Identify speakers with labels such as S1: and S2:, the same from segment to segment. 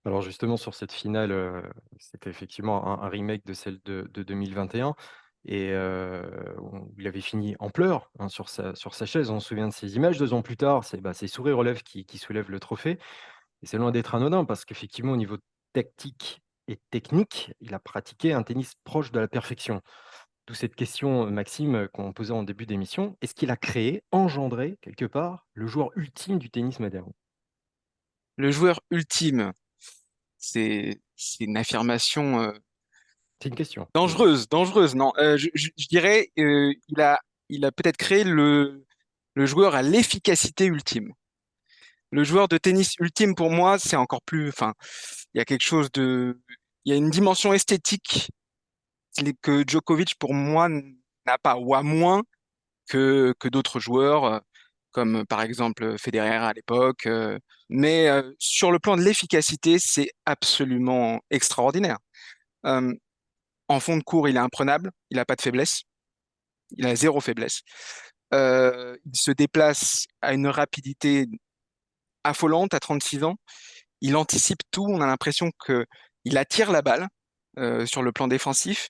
S1: Alors justement sur cette finale, c'était effectivement un remake de celle de 2021 et on il avait fini en pleurs, hein, sur sa chaise. On se souvient de ces images 2 ans plus tard, c'est sourire aux lèvres qui soulève le trophée et c'est loin d'être anodin parce qu'effectivement au niveau tactique et technique, il a pratiqué un tennis proche de la perfection. D'où cette question, Maxime, qu'on posait en début d'émission. Est-ce qu'il a créé, engendré quelque part, le joueur ultime du tennis moderne?
S2: Le joueur ultime, c'est une affirmation
S1: C'est une question, oui.
S2: dangereuse, dangereuse. Non, je dirais, il a peut-être créé le joueur à l'efficacité ultime. Le joueur de tennis ultime pour moi, c'est encore plus, enfin, il y a quelque chose de, il y a une dimension esthétique que Djokovic pour moi n'a pas, ou a moins que d'autres joueurs, comme par exemple Federer à l'époque. Mais sur le plan de l'efficacité, c'est absolument extraordinaire. Euh, En fond de cours, il est imprenable, il n'a pas de faiblesse, il a zéro faiblesse. Il se déplace à une rapidité affolante à 36 ans. Il anticipe tout. On a l'impression que il attire la balle sur le plan défensif.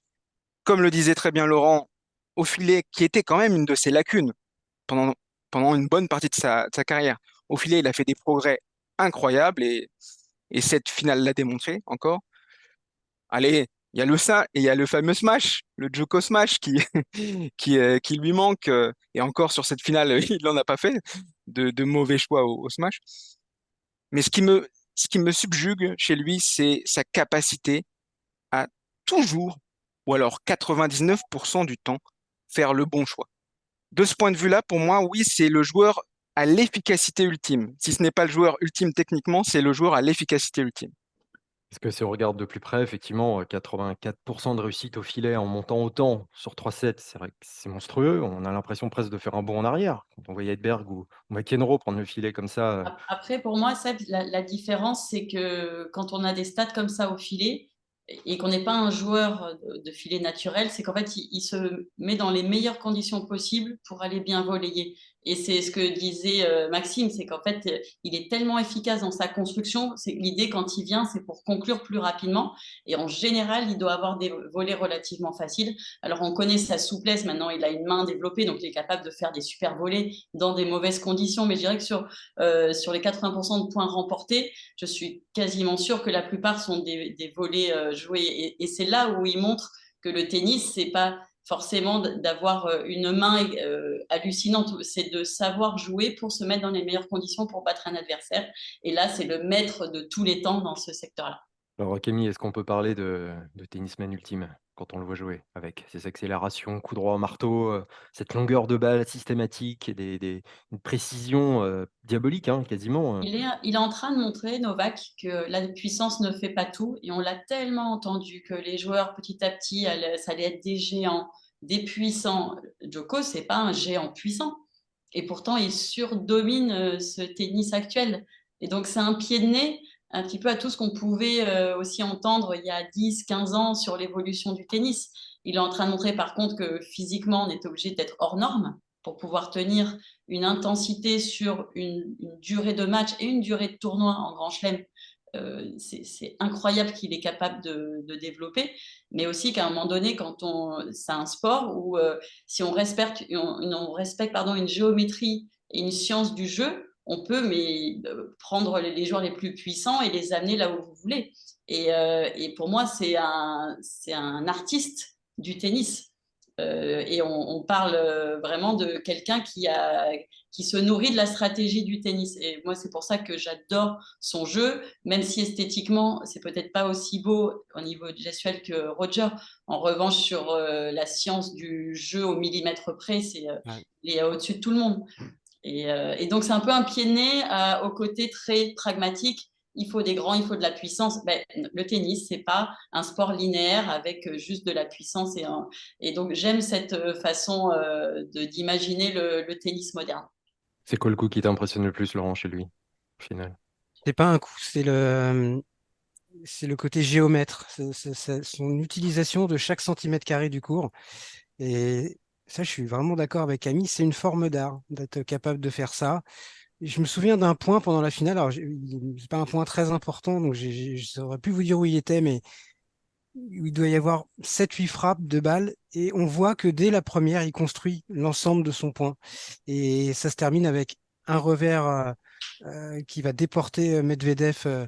S2: Comme le disait très bien Laurent, au filet, qui était quand même une de ses lacunes pendant, pendant une bonne partie de sa carrière. Au filet, il a fait des progrès incroyables et cette finale l'a démontré encore. Allez, il y a le ça et il y a le fameux smash, le Joko smash qui lui manque. Et encore sur cette finale, il n'en a pas fait de mauvais choix au smash. Mais ce qui me subjugue chez lui, c'est sa capacité à toujours, ou alors 99% du temps, faire le bon choix. De ce point de vue-là, pour moi, oui, c'est le joueur à l'efficacité ultime. Si ce n'est pas le joueur ultime techniquement, c'est le joueur à l'efficacité ultime.
S1: Parce que si on regarde de plus près, effectivement, 84 de réussite au filet en montant autant sur 3 sets, c'est vrai que c'est monstrueux. On a l'impression presque de faire un bond en arrière. Quand on voyait Edberg ou McEnroe prendre le filet comme ça,
S3: Après, pour moi, Seb, la différence, c'est que quand on a des stats comme ça au filet et qu'on n'est pas un joueur de filet naturel, c'est qu'en fait, il se met dans les meilleures conditions possibles pour aller bien voler. Et c'est ce que disait Maxime, c'est qu'en fait, il est tellement efficace dans sa construction, c'est que l'idée, quand il vient, c'est pour conclure plus rapidement. Et en général, il doit avoir des volets relativement faciles. Alors, on connaît sa souplesse. Maintenant, il a une main développée, donc il est capable de faire des super volets dans des mauvaises conditions. Mais je dirais que sur les 80% de points remportés, je suis quasiment sûre que la plupart sont des volets joués. Et c'est là où il montre que le tennis, c'est pas forcément d'avoir une main hallucinante, c'est de savoir jouer pour se mettre dans les meilleures conditions pour battre un adversaire. Et là, c'est le maître de tous les temps dans ce secteur-là.
S1: alors Camille, est-ce qu'on peut parler de tennisman ultime quand on le voit jouer? Avec ses accélérations, coups droits au marteau, cette longueur de balle systématique et une précision, diabolique, hein, quasiment,
S3: Il est en train de montrer, Novak, que la puissance ne fait pas tout. Et on l'a tellement entendu que les joueurs, petit à petit, ça allait être des géants, des puissants. Djoko, c'est pas un géant puissant. Et pourtant, il surdomine ce tennis actuel. Et donc, c'est un pied de nez un petit peu à tout ce qu'on pouvait aussi entendre il y a 10, 15 ans sur l'évolution du tennis. Il est en train de montrer, par contre, que physiquement, on est obligé d'être hors norme pour pouvoir tenir une intensité sur une durée de match et une durée de tournoi en Grand Chelem. C'est incroyable qu'il est capable de développer, mais aussi qu'à un moment donné, c'est un sport où si on respecte pardon, une géométrie et une science du jeu, on peut prendre les joueurs les plus puissants et les amener là où vous voulez. Et pour moi, c'est un artiste du tennis. Et on parle vraiment de quelqu'un qui se nourrit de la stratégie du tennis. Et moi, c'est pour ça que j'adore son jeu, même si esthétiquement, c'est peut-être pas aussi beau au niveau gestuel que Roger. En revanche, sur la science du jeu au millimètre près,
S2: Ouais.
S3: il est au-dessus de tout le monde. Et donc, c'est un peu un pied de nez au côté très pragmatique. Il faut des grands, il faut de la puissance. Ben, le tennis, c'est pas un sport linéaire avec juste de la puissance. Et donc, j'aime cette façon d'imaginer le tennis moderne.
S1: c'est quoi le coup qui t'impressionne le plus, Laurent, chez lui, au final?
S4: C'est pas un coup, c'est le côté géomètre, son utilisation de chaque centimètre carré du cours. Et ça, je suis vraiment d'accord avec Camille, c'est une forme d'art d'être capable de faire ça. je me souviens d'un point pendant la finale. Alors, c'est pas un point très important, donc j'aurais pu vous dire où il était, mais où il doit y avoir 7-8 frappes de balles. Et on voit que dès la première, il construit l'ensemble de son point. Et ça se termine avec un revers qui va déporter Medvedev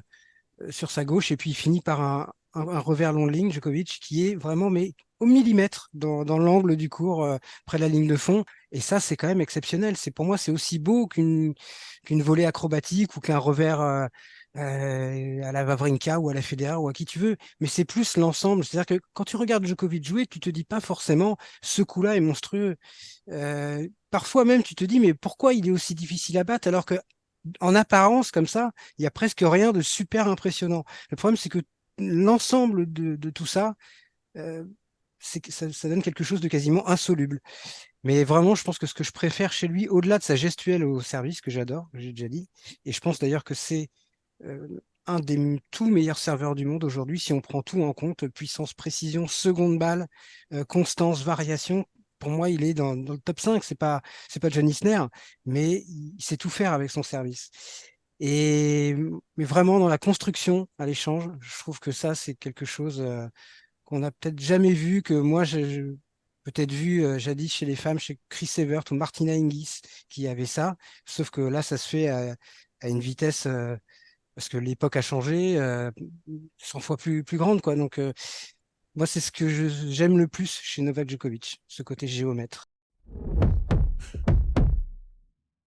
S4: sur sa gauche. Et puis, il finit par un revers long ligne, Djokovic, qui est vraiment mais au millimètre dans l'angle du court, près de la ligne de fond. Et ça, c'est quand même exceptionnel. Pour moi, c'est aussi beau qu'une volée acrobatique ou qu'un revers à la Wawrinka ou à la Federer ou à qui tu veux. Mais c'est plus l'ensemble. C'est-à-dire que quand tu regardes Djokovic jouer, tu te dis pas forcément ce coup-là est monstrueux. Parfois même, tu te dis, mais pourquoi il est aussi difficile à battre alors que en apparence, comme ça, il y a presque rien de super impressionnant. Le problème, c'est que l'ensemble de tout ça, euh, c'est que ça donne quelque chose de quasiment insoluble. Mais vraiment, je pense que ce que je préfère chez lui, au-delà de sa gestuelle au service, que j'adore, j'ai déjà dit, et je pense d'ailleurs que c'est euh, un des tout meilleurs serveurs du monde aujourd'hui, si on prend tout en compte, puissance, précision, seconde balle, constance, variation. Pour moi, il est dans le top 5. C'est pas John Isner, mais il sait tout faire avec son service. Mais vraiment, dans la construction à l'échange, je trouve que ça, c'est quelque chose qu'on n'a peut-être jamais vu, que moi, j'ai peut-être vu jadis chez les femmes, chez Chris Evert ou Martina Hingis, qui avait ça. Sauf que là, ça se fait à une vitesse parce que l'époque a changé, 100 fois plus grande, quoi. Donc, moi, c'est ce que j'aime le plus chez Novak Djokovic, ce côté géomètre.